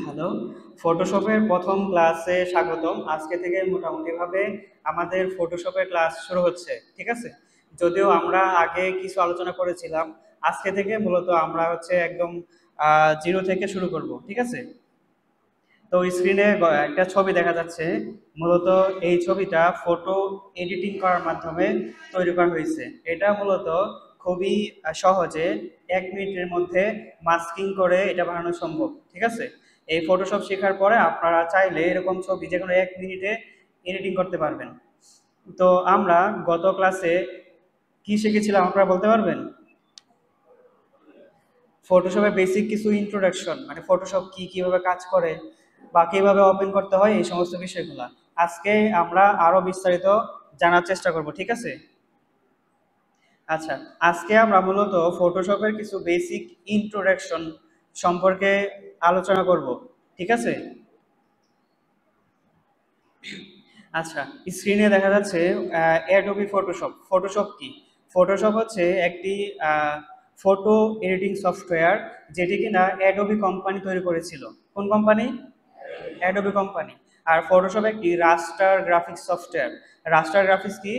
Hello, ফটোশপের প্রথম ক্লাসে স্বাগতম। আজকে থেকে মোটামুটিভাবে আমাদের ফটোশপের ক্লাস শুরু হচ্ছে, ঠিক আছে? যদিও আমরা আগে কিছু আলোচনা করেছিলাম, আজকে থেকে মূলত আমরা একদম জিরো থেকে শুরু করব, ঠিক আছে? তো স্ক্রিনে একটা ছবি দেখা যাচ্ছে। মূলত এই ছবিটা ফটো এডিটিং করার মাধ্যমে তৈরি করা হয়েছে। এটা মূলত খুবই সহজে 1 মিনিটের মধ্যে মাস্কিং করে এটা বানানো সম্ভব, ঠিক আছে? এই ফটোশপ শেখার পরে আপনারা চাইলে এরকম ছবি যে কোনো 1 মিনিটে এডিটিং করতে পারবেন। তো আমরা গত ক্লাসে কি শিখেছিলাম আপনারা বলতে পারবেন? ফটোশপের বেসিক কিছু ইন্ট্রোডাকশন, মানে ফটোশপ কি, কিভাবে কাজ করে বা কিভাবে ওপেন করতে হয়, এই সমস্ত বিষয়গুলো আজকে আমরা আরো বিস্তারিত জানার চেষ্টা করব, ঠিক আছে? আচ্ছা, আজকে আমরা মূলত ফটোশপের কিছু বেসিক ইন্ট্রোডাকশন সম্পর্কে আলোচনা করব, ঠিক আছে? আচ্ছা, স্ক্রিনে দেখা যাচ্ছে অ্যাডোবি ফটোশপ। ফটোশপ কি? ফটোশপ হচ্ছে একটি ফটো এডিটিং সফটওয়্যার, যেটি কিনা অ্যাডোবি কোম্পানি তৈরি করেছিল। কোন কোম্পানি? Adobe company. আর ফটোশপ একটি raster graphics software. Raster graphics কি?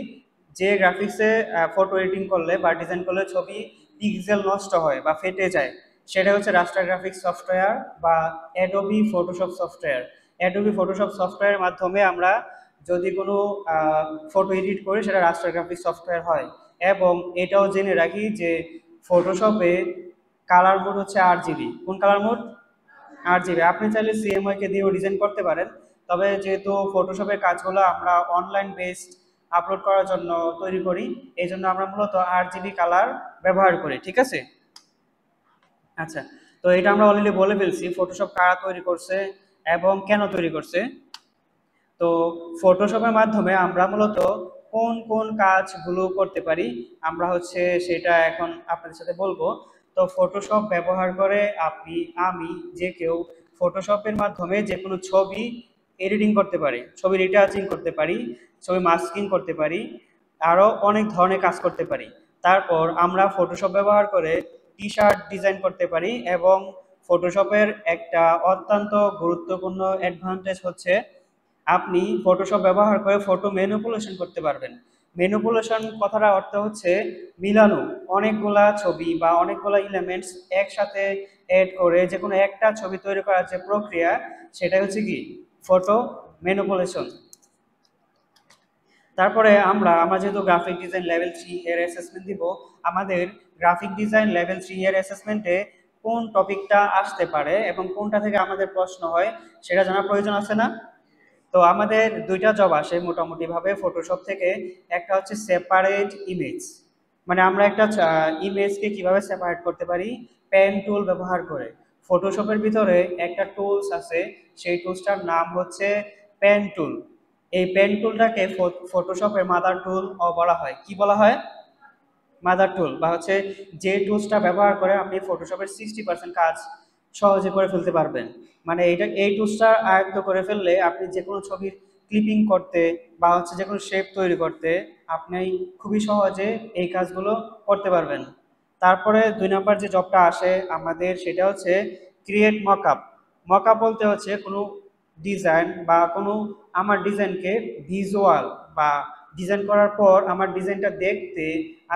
যে গ্রাফিক্সে ফটো এডিটিং করলে বা ডিজাইন করলে ছবি পিক্সেল নষ্ট হয় বা ফেটে যায়, সেটা হচ্ছে রাস্টার গ্রাফিক্স সফটওয়্যার বা Adobe Photoshop software. Adobe Photoshop সফটওয়্যারের মাধ্যমে আমরা যদি কোনো ফটো এডিট করি, সেটা রাস্টার গ্রাফিক্স সফটওয়্যার হয়। এবং এটাও জেনে রাখি যে ফটোশপে কালার মোড হচ্ছে 8 জিবি। কোন কালার মোড? 8 জিবি। আপনি চাইলে সিএমওয়াই কে দিয়েও ডিজাইন করতে পারেন, তবে যেহেতু ফটোশপের কাজগুলো আমরা অনলাইন বেসড আপলোড করার জন্য তৈরি করি, এই জন্য আমরা মূলত 8 জিবি কালার ব্যবহার করি, ঠিক আছে? আচ্ছা, তো এটা আমরা অলরেডি বলে ফেলছি ফটোশপ কারা তৈরি করছে এবং কেন তৈরি করছে। তো ফটোশপের মাধ্যমে আমরা মূলত কোন কোন কাজগুলো করতে পারি, আমরা সেটা এখন আপনাদের সাথে বলবো। তো ফটোশপ ব্যবহার করে আমি যে কেউ ফটোশপের মাধ্যমে যে কোনো ছবি এডিটিং করতে পারি, ছবি রিটাচিং করতে পারি, ছবি মাস্কিং করতে পারি, আরও অনেক ধরনের কাজ করতে পারি। তারপর আমরা ফটোশপ ব্যবহার করে টি শার্ট ডিজাইন করতে পারি। এবং ফটোশপের একটা অত্যন্ত গুরুত্বপূর্ণ অ্যাডভান্টেজ হচ্ছে আপনি ফটোশপ ব্যবহার করে ফটো ম্যানিপুলেশন করতে পারবেন। ম্যানিপুলেশন কথাটার অর্থ হচ্ছে মিলানো, অনেকগুলা ছবি বা অনেকগুলা এলিমেন্টস একসাথে এড করে যে কোনো একটা ছবি তৈরি করার যে প্রক্রিয়া, সেটা হচ্ছে কি ফটো ম্যানিপুলেশন। তারপরে আমরা যেহেতু গ্রাফিক ডিজাইন লেভেল 3 এর অ্যাসেসমেন্ট দিব, আমাদের গ্রাফিক ডিজাইন লেভেল 3 এর অ্যাসেসমেন্টে কোন টপিকটা আসতে পারে এবং কোনটা থেকে আমাদের প্রশ্ন হয়, সেটা জানার প্রয়োজন আছে না? তো আমাদের দুইটা জব আসে মোটামুটি ভাবে ফটোশপ থেকে। একটা হচ্ছে সেপারেট ইমেজ, মানে আমরা একটা ইমেজকে কিভাবে সেপারেট করতে পারি পেন টুল ব্যবহার করে। ফটোশপের ভিতরে একটা টুলস আছে, সেই টুলসটার নাম হচ্ছে পেন টুল। এই পেন টুলটাকে ফটোশপের মাদার টুল বলা হয়। কি বলা হয়? মাদার টুল, বা যে টুলসটা ব্যবহার করে আপনি ফটোশপের 60% কাজ সহজে করে ফেলতে পারবেন। মানে এই টুলসটা আয়ত্ত করে ফেললে আপনি যে কোনো ছবির ক্লিপিং করতে বা যে কোনো শেপ তৈরি করতে আপনি খুবই সহজে এই কাজগুলো করতে পারবেন। তারপরে 2 নম্বর যে জবটা আসে আমাদের, সেটা হচ্ছে ক্রিয়েট মকআপ। মকআপ বলতে হচ্ছে কোনো ডিজাইন বা কোনো আমার ডিজাইনকে ভিজুয়াল বা ডিজাইন করার পর আমার ডিজাইনটা দেখতে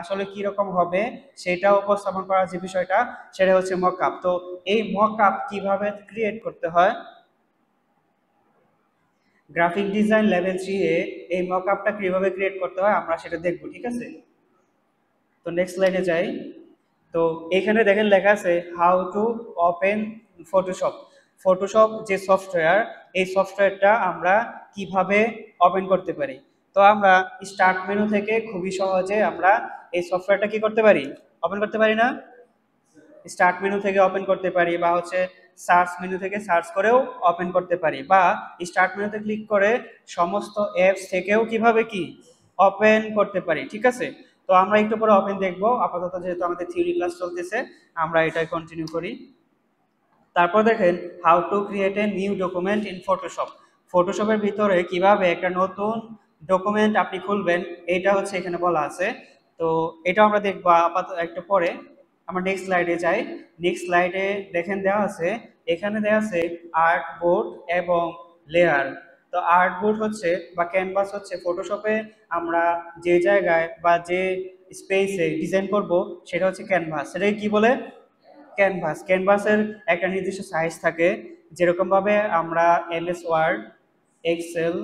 আসলে কি রকম হবে সেটা উপস্থাপন করার যে বিষয়টা, সেটা হচ্ছে মকআপ। তো এই মকআপ কিভাবে ক্রিয়েট করতে হয়, গ্রাফিক ডিজাইন লেভেল 3 এ এই মকআপটা কিভাবে ক্রিয়েট করতে হয় আমরা সেটা দেখব, ঠিক আছে? তো নেক্সট স্লাইডে যাই। তো এখানে দেখেন লেখা আছে how to open Photoshop. Photoshop যে সফটওয়্যার, এই সফটওয়্যারটা আমরা কিভাবে ওপেন করতে পারি। তো আমরা স্টার্ট মেনু থেকে খুবই সহজে আমরা এই সফটওয়্যারটা কি করতে পারি, ওপেন করতে পারি না? স্টার্ট মেনু থেকে ওপেন করতে পারি, বা সার্চ মেনু থেকে সার্চ করেও ওপেন করতে পারি, বা স্টার্ট মেনুতে ক্লিক করে সমস্ত অ্যাপস থেকেও কিভাবে কি ওপেন করতে পারি, ঠিক আছে? তো আমরা একটু পরে ওপেন দেখবো, আপাতত যেহেতু আমাদের থিওরি ক্লাস চলতেছে আমরা এটাই কন্টিনিউ করি। তারপর দেখেন how to create a new document in Photoshop. ফটোশপের ভিতরে কিভাবে একটা নতুন ডকুমেন্ট আপনি খুলবেন, এটা এখানে বলা আছে। তো এটা আমরা দেখবো আপাতত একটু পরে। আমরা নেক্সট স্লাইডে যাই। নেক্সট স্লাইডে দেখেন দেওয়া আছে, এখানে দেওয়া আছে আর্ট বোর্ড এবং লেয়ার। তো আর্ট বোর্ড হচ্ছে বা ক্যানভাস হচ্ছে ফটোশপে আমরা যে জায়গায় বা যে স্পেসে ডিজাইন করব সেটা হচ্ছে ক্যানভাস। সেটাকে কি বলে? ক্যানভাস। ক্যানভাসের একটা নির্দিষ্ট সাইজ থাকে, যেরকমভাবে আমরা এমএস ওয়ার্ড, এক্সেল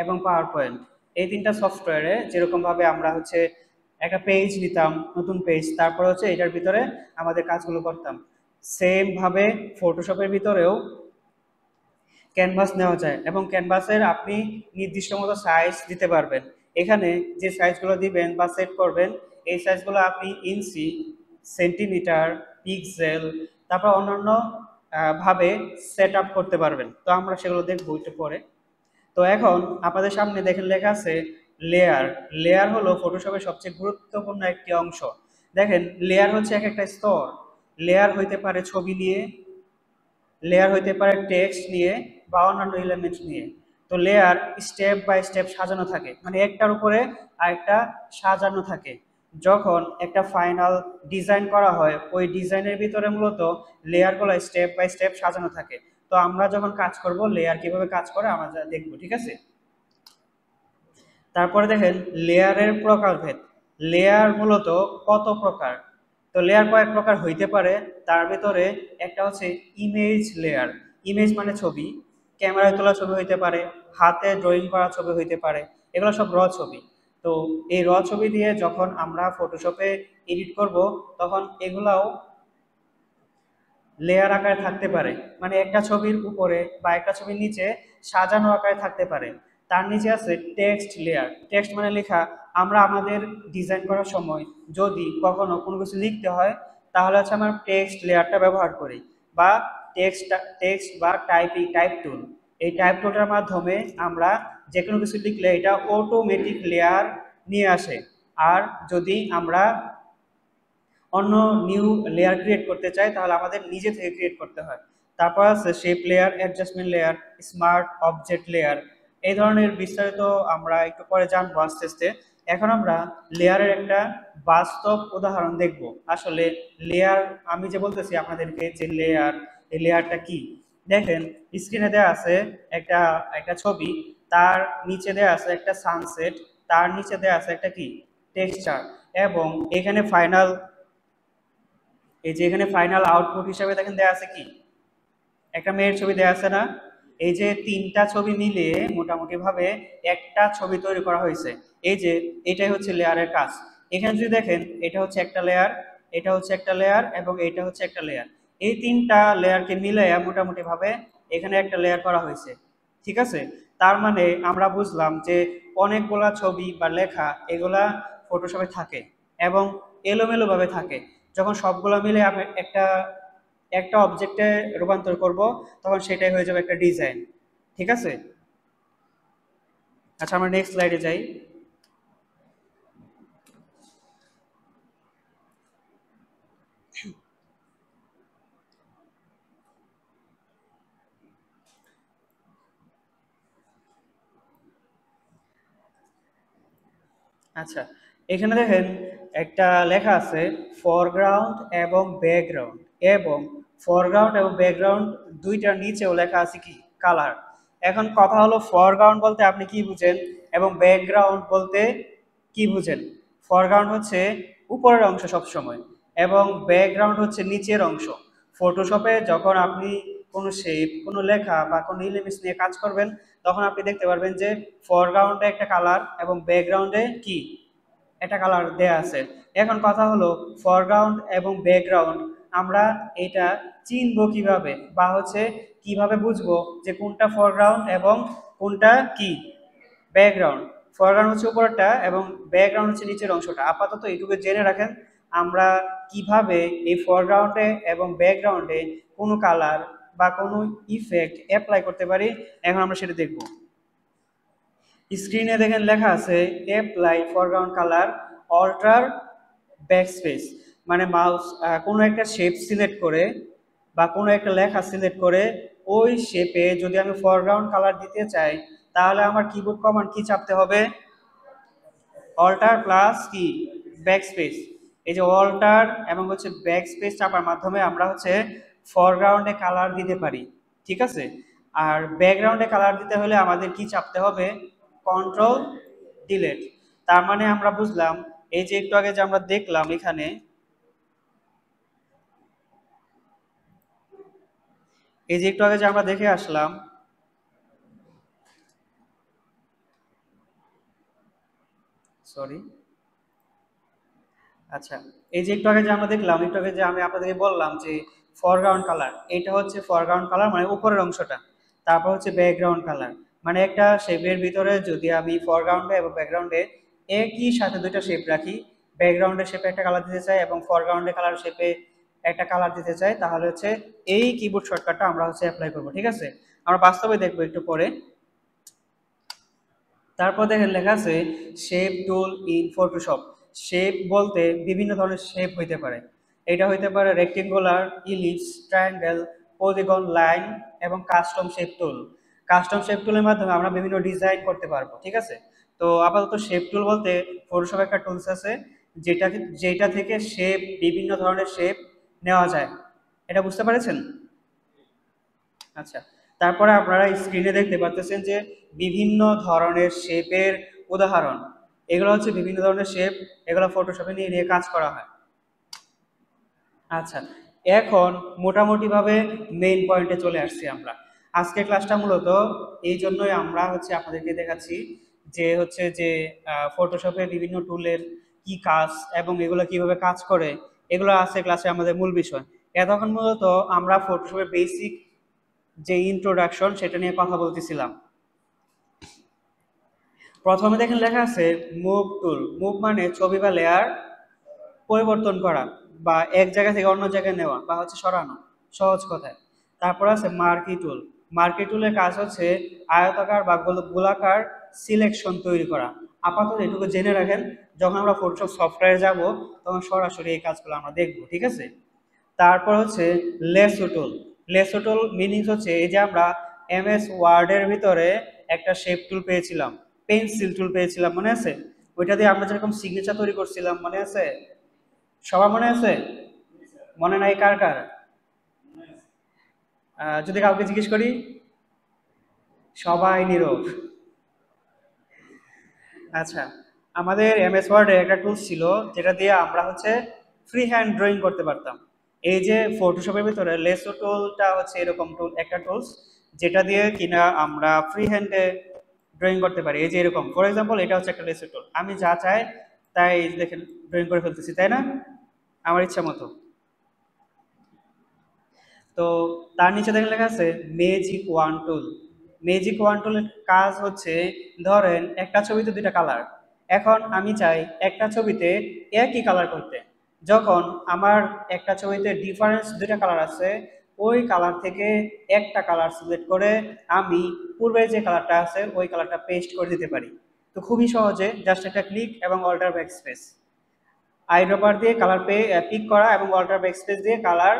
এবং পাওয়ার পয়েন্ট এই তিনটা সফটওয়্যারে যেরকমভাবে আমরা হচ্ছে একটা পেজ নিতাম, নতুন পেজ, তারপর হচ্ছে এটার ভিতরে আমাদের কাজগুলো করতাম, সেম ভাবে ফটোশপের ভিতরেও ক্যানভাস নেওয়া যায় এবং ক্যানভাসের আপনি নির্দিষ্ট মতো সাইজ দিতে পারবেন। এখানে যে সাইজগুলো দিবেন বা সেট করবেন এই সাইজগুলো আপনি ইঞ্চি, সেন্টিমিটার, পিক্সেল, তারপর অন্যান্য ভাবে সেট আপ করতে পারবেন। তো আমরা সেগুলো দেখবো একটু পরে। তো এখন আপনাদের সামনে দেখেন লেখা আছে লেয়ার। লেয়ার হলো ফটোশপের সবচেয়ে গুরুত্বপূর্ণ একটি অংশ। দেখেন লেয়ার হচ্ছে এক একটা স্তর। লেয়ার হইতে পারে ছবি নিয়ে, লেয়ার হইতে পারে টেক্সট নিয়ে বা অন্যান্য এলিমেন্ট নিয়ে। তো লেয়ার স্টেপ বাই স্টেপ সাজানো থাকে, মানে একটার উপরে আরেকটা সাজানো থাকে। যখন একটা ফাইনাল ডিজাইন করা হয় ওই ডিজাইনের ভিতরে মূলত লেয়ারগুলো স্টেপ বাই স্টেপ সাজানো থাকে। তো আমরা যখন কাজ করব লেয়ার কিভাবে কাজ করে আমরা দেখবো, ঠিক আছে? তারপরে দেখেন লেয়ারের প্রকারভেদ। লেয়ার মূলত কত প্রকার? তো লেয়ার কয়েক প্রকার হইতে পারে, তার ভিতরে একটা হচ্ছে ইমেজ লেয়ার। ইমেজ মানে ছবি, ক্যামেরায় তোলা ছবি হইতে পারে, হাতে ড্রয়িং করা ছবি হইতে পারে, এগুলো সব র ছবি। তো এই র ছবি দিয়ে যখন আমরা ফটোশপে এডিট করব তখন এগুলাও লেয়ার আকারে থাকতে পারে, মানে একটা ছবির উপরে বা একটা ছবির নিচে সাজানো আকারে থাকতে পারে। তার নিচে আছে টেক্সট লেয়ার। টেক্সট মানে লেখা। আমরা আমাদের ডিজাইন করার সময় যদি কখনো কোনো কিছু লিখতে হয় তাহলে হচ্ছে আমরা টেক্সট লেয়ারটা ব্যবহার করি, বা টেক্সট বা টাইপ টুল। এই টাইপ টুলটার মাধ্যমে আমরা যে কোনো কিছু লিখলে এটা অটোমেটিক লেয়ার নিয়ে আসে। আর যদি আমরা অন্য নিউ লেয়ার ক্রিয়েট করতে চাই তাহলে আমাদের নিজে থেকে ক্রিয়েট করতে হয়। তারপর আছে shape layer, adjustment layer, smart object layer. এই ধরনের বিস্তারিত আমরা একটু পরে জানবো আস্তে আস্তে। এখন আমরা লেয়ারের একটা বাস্তব উদাহরণ দেখব। আসলে লেয়ার, আমি যে বলতেছি আপনাদেরকে যে লেয়ার, এই লেয়ারটা কি। দেখেন স্ক্রিনে দেওয়া আছে একটা একটা ছবি, তার নিচে দেওয়া আছে একটা সানসেট, তার নিচে দেওয়া আছে একটা কি টেক্সচার, এবং এখানে ফাইনাল, এই যে এখানে ফাইনাল আউটপুট হিসাবে দেখেন দেয়া আছে কি একটা মেয়ের ছবি দেয়া আছে না? এই যে তিনটা ছবি মিলিয়ে মোটামুটি ভাবে একটা ছবি তৈরি করা হয়েছে। এই যে এটাই হচ্ছে লেয়ারের কাজ। এখানে যদি দেখেন এটা হচ্ছে একটা লেয়ার, এটা হচ্ছে একটা লেয়ার এবং এটা হচ্ছে একটা লেয়ার। এই তিনটা লেয়ারকে মিলাইয়া মোটামুটি ভাবে এখানে একটা লেয়ার করা হয়েছে, ঠিক আছে? তার মানে আমরা বুঝলাম যে অনেকগুলা ছবি বা লেখা এগুলা ফটোশপে থাকে এবং এলোমেলো ভাবে থাকে। যখন সবগুলো মিলে আমি একটা একটা অবজেক্টে রূপান্তর করব তখন সেটাই হয়ে যাবে একটা ডিজাইন, ঠিক আছে? আচ্ছা আমরা নেক্সট স্লাইডে যাই। আচ্ছা এখানে দেখেন একটা লেখা আছে ফরগ্রাউন্ড এবং ব্যাকগ্রাউন্ড, এবং ফরগ্রাউন্ড এবং ব্যাকগ্রাউন্ড দুইটার নিচেও লেখা আছে কি কালার। এখন কথা হলো ফরগ্রাউন্ড বলতে আপনি কি বুঝেন এবং ব্যাকগ্রাউন্ড বলতে কি বুঝেন? ফরগ্রাউন্ড হচ্ছে উপরের অংশ সবসময় এবং ব্যাকগ্রাউন্ড হচ্ছে নিচের অংশ। ফটোশপে যখন আপনি কোনো শেপ, কোনো লেখা বা কোনো ইমেজ নিয়ে কাজ করবেন তখন আপনি দেখতে পারবেন যে ফরগ্রাউন্ডে একটা কালার এবং ব্যাকগ্রাউন্ডে কি একটা কালার দেয়া আছে। এখন কথা হলো ফরগ্রাউন্ড এবং ব্যাকগ্রাউন্ড আমরা এটা চিনবো কিভাবে, বা হচ্ছে কিভাবে বুঝবো যে কোনটা ফরগ্রাউন্ড এবং কোনটা কি ব্যাকগ্রাউন্ড? ফরগ্রাউন্ড হচ্ছে উপরটা এবং ব্যাকগ্রাউন্ড হচ্ছে নিচের অংশটা। আপাতত এইটুকু জেনে রাখেন আমরা কিভাবে এই ফরগ্রাউন্ডে এবং ব্যাকগ্রাউন্ডে কোনো কালার বা কোনো ইফেক্ট অ্যাপ্লাই করতে পারি, এখন আমরা সেটা দেখব। স্ক্রিনে দেখেন লেখা আছে apply foreground colour, alter backspace. মানে মাউস কোনো একটা শেপ সিলেক্ট করে বা কোনো একটা লেখা সিলেক্ট করে ওই শেপে যদি আমি ফরগ্রাউন্ড কালার দিতে চাই তাহলে আমার কিবোর্ড কমান্ড কি চাপতে হবে? অল্টার প্লাস কি ব্যাকস্পেস। এই যে অল্টার এবং হচ্ছে ব্যাক স্পেস চাপার মাধ্যমে আমরা হচ্ছে ফরগ্রাউন্ডে কালার দিতে পারি, ঠিক আছে। আর ব্যাকগ্রাউন্ডে কালার দিতে হলে আমাদের কি চাপতে হবে, কন্ট্রোল ডিলেট। তার মানে আমরা বুঝলাম এই যে একটু আগে যে আমরা দেখলাম এখানে, এই যে একটু আগে যে আমরা দেখে আসলাম, সরি, আচ্ছা, এই যে একটু আগে যে আমরা দেখলাম, একটু আগে যে আমি আপনাদেরকে বললাম যে ফরগ্রাউন্ড কালার, এটা হচ্ছে ফরগ্রাউন্ড কালার মানে উপরের অংশটা। তারপর হচ্ছে ব্যাকগ্রাউন্ড কালার, মানে একটা শেপের ভিতরে যদি আমি ফরগ্রাউন্ডে এবং ব্যাকগ্রাউন্ডে একই সাথে দুইটা শেপ রাখি, ব্যাকগ্রাউন্ডের শেপে একটা কালার দিতে চাই এবং ফরগ্রাউন্ডের কালার শেপে একটা কালার দিতে চাই, তাহলে হচ্ছে এই কিবোর্ড শর্টকাটটা আমরা হচ্ছে অ্যাপ্লাই করব, ঠিক আছে। আমরা বাস্তবে দেখবো একটু পরে। তারপর দেখেন লেখা আছে shape tool in Photoshop. Shape বলতে বিভিন্ন ধরনের শেপ হইতে পারে, এটা হইতে পারে rectangular, ellipse, triangle, polygon, line এবং কাস্টম শেপ টুল। কাস্টম শেপ টুলের মাধ্যমে আমরা বিভিন্ন ডিজাইন করতে পারবো, ঠিক আছে। তো আপাতত শেপ টুল বলতে ফটোশপ একটা টুলস আছে যেটা যেটা থেকে শেপ, বিভিন্ন ধরনের শেপ নেওয়া যায়, এটা বুঝতে পেরেছেন। আচ্ছা, তারপরে আপনারা স্ক্রিনে দেখতে পাচ্ছেন যে বিভিন্ন ধরনের শেপের উদাহরণ, এগুলো হচ্ছে বিভিন্ন ধরনের শেপ, এগুলো ফটোশপে নিয়ে নিয়ে কাজ করা হয়। আচ্ছা, এখন মোটামুটিভাবে মেইন পয়েন্টে চলে আসছি আমরা। আজকের ক্লাসটা মূলত এই জন্যই আমরা হচ্ছে আপনাদেরকে দেখাচ্ছি যে হচ্ছে যে ফটোশপে বিভিন্ন টুলের কি কাজ এবং এগুলো কিভাবে কাজ করে, এগুলো আছে ক্লাসে আমাদের মূল বিষয়। এতক্ষণ মূলত আমরা ফটোশপের বেসিক যে ইন্ট্রোডাকশন সেটা নিয়ে কথা বলতেছিলাম। প্রথমে দেখেন লেখা আছে মুভ টুল। মুভ মানে ছবি বা লেয়ার পরিবর্তন করা বা এক জায়গা থেকে অন্য জায়গায় নেওয়া বা হচ্ছে সরানো, সহজ কথায়। তারপর আছে মার্কি টুল। মার্কি টুলের কাজ হচ্ছে আয়তাকার বা গোলাকার সিলেকশন তৈরি করা। আপাতত এটুকু জেনে রাখেন, যখন আমরা ফটোশপ সফটওয়্যারে যাব তখন সরাসরি এই কাজগুলো আমরা দেখবো, ঠিক আছে। তারপর হচ্ছে লেসো টুল। লেসো টুল মিনিংস হচ্ছে এই যে আমরা এমএস ওয়ার্ডের ভিতরে একটা শেপ টুল পেয়েছিলাম, পেন্সিল টুল পেয়েছিলাম, মনে আছে? ওইটা দিয়ে আমরা যেরকম সিগনেচার তৈরি করছিলাম, মনে আছে? সবার মনে আছে? মনে নাই কার কার? যদি কাউকে জিজ্ঞেস করি, সবাই নীরব। আচ্ছা, আমাদের এমএস ওয়ার্ডে একটা টুলস ছিল যেটা দিয়ে আমরা হচ্ছে ফ্রি হ্যান্ড ড্রয়িং করতে পারতাম। এই যে ফটোশপের ভিতরে লেসো টুলটা হচ্ছে এরকম টুল, একটা টুলস যেটা দিয়ে কিনা আমরা ফ্রি হ্যান্ডে ড্রয়িং করতে পারি। এই যে এরকম, ফর এক্সাম্পল এটা হচ্ছে একটা লেসো টুল, আমি যা চাই তাই দেখেন ড্রয়িং করে ফেলতেছি, তাই না? আমার ইচ্ছা মতো। তো তার নিচে দেখেন লেখা আছে ম্যাজিক ওয়ান টুল। ম্যাজিক ওয়ান টুলের কাজ হচ্ছে, ধরেন একটা ছবিতে দুইটা কালার, এখন আমি চাই একটা ছবিতে একই কালার করতে। যখন আমার একটা ছবিতে ডিফারেন্স দুইটা কালার আছে, ওই কালার থেকে একটা কালার সিলেক্ট করে আমি পূর্বে যে কালারটা আছে ওই কালারটা পেস্ট করে দিতে পারি। তো খুবই সহজে, জাস্ট একটা ক্লিক এবং অল্টার ব্যাক স্পেস, আইড্রপার দিয়ে কালার পিক করা এবং অল্টার ব্যাকস্পেস দিয়ে কালার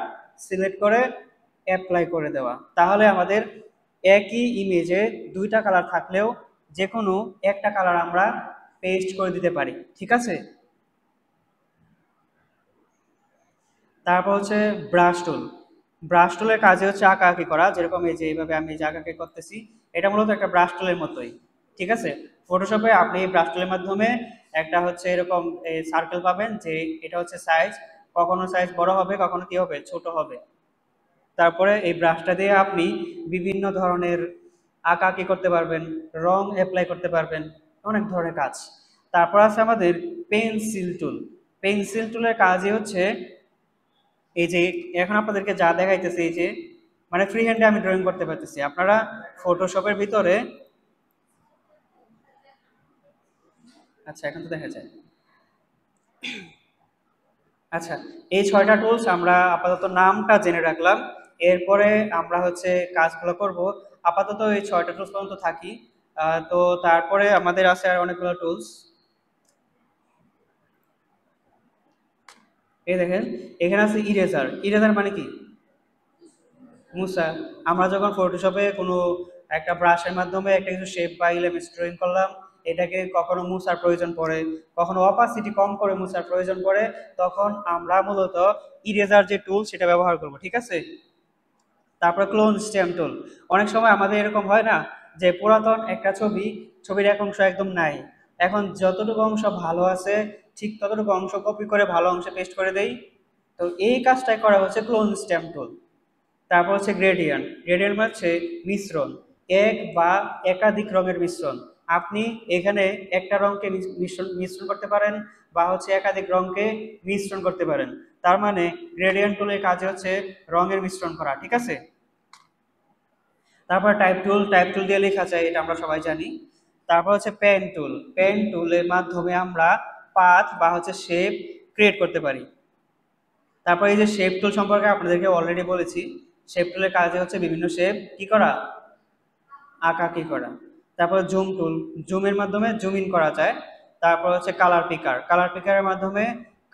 সিলেক্ট করে অ্যাপ্লাই করে দেওয়া, তাহলে আমাদের একই ইমেজে দুইটা কালার থাকলেও যে কোনো একটা কালার আমরা পেস্ট করে দিতে পারি, ঠিক আছে। তারপর হচ্ছে ব্রাশ টুল। ব্রাশ টুলের কাজে হচ্ছে আঁকাআঁকি করা, যেরকম এই যে এইভাবে আমি যে আঁকাআঁকি করতেছি, এটা মূলত একটা ব্রাশ টুলের মতোই, ঠিক আছে। ফটোশপে আপনি ব্রাশ টুলের মাধ্যমে একটা হচ্ছে এরকম সার্কেল পাবেন, যে এটা হচ্ছে সাইজ, কখনো সাইজ বড় হবে, কখনো কি হবে, ছোট হবে। তারপরে এই ব্রাশটা দিয়ে আপনি বিভিন্ন ধরনের আঁকাআঁকি করতে পারবেন, রং অ্যাপ্লাই করতে পারবেন, অনেক ধরনের কাজ। তারপর আছে আমাদের পেন্সিল টুল। পেন্সিল টুলের কাজই হচ্ছে এই যে এখন আপনাদেরকে যা দেখাইতেছে, এই যে মানে ফ্রি হ্যান্ডে আমি ড্রয়িং করতে পারতেছি, আপনারা ফটোশপের ভিতরে, আচ্ছা এখন তো দেখা যায়। আচ্ছা, এই ছয়টা টুলস আমরা আপাতত নামটা জেনে রাখলাম, এরপরে আমরা হচ্ছে কাজগুলো করব। আপাতত এই ছয়টা টুলস পর্যন্ত থাকি। তো তারপরে আমাদের আছে আর অনেকগুলো টুলস। এই দেখেন, এখানে আছে ইরেজার। ইরেজার মানে কি? মুছা। আমরা যখন ফটোশপে কোনো একটা ব্রাশের মাধ্যমে একটা কিছু শেপ বা এলিমেন্টস ড্রয়িং করলাম, এটাকে কখনো মুছার প্রয়োজন পড়ে, কখনো অপাসিটি কম করে মুছার প্রয়োজন পড়ে, তখন আমরা মূলত ইরেজার যে টুল সেটা ব্যবহার করব, ঠিক আছে। তারপর ক্লোন স্ট্যাম্প টুল। অনেক সময় আমাদের এরকম হয় না যে পুরাতন একটা ছবির এক অংশ একদম নাই, এখন যতটুকু অংশ ভালো আছে ঠিক ততটুকু অংশ কপি করে ভালো অংশে পেস্ট করে দেই। তো এই কাজটাই করা হচ্ছে ক্লোন স্ট্যাম্প টুল। তারপর হচ্ছে গ্রেডিয়েন্ট। গ্রেডিয়েন্ট মানে হচ্ছে মিশ্রণ, এক বা একাধিক রঙের মিশ্রণ। আপনি এখানে একটা রঙকে মিশ্রণ করতে পারেন বা হচ্ছে একাধিক রঙকে মিশ্রণ করতে পারেন। তার মানে গ্রেডিয়েন্ট টুলের কাজ হচ্ছে রঙের মিশ্রণ করা, ঠিক আছে। তারপর টাইপ টুল দিয়ে লেখা যায়, এটা আমরা সবাই জানি। তারপর হচ্ছে পেন টুলের মাধ্যমে আমরা পাথ বা হচ্ছে শেপ ক্রিয়েট করতে পারি। তারপর এই যে শেপ টুল সম্পর্কে আপনাদেরকে অলরেডি বলেছি, শেপ টুলের কাজে হচ্ছে বিভিন্ন শেপ কি করা, আঁকাকি করা। তারপর জুমের মাধ্যমে জুম ইন করা যায়। তারপর হচ্ছে কালার পিকারের মাধ্যমে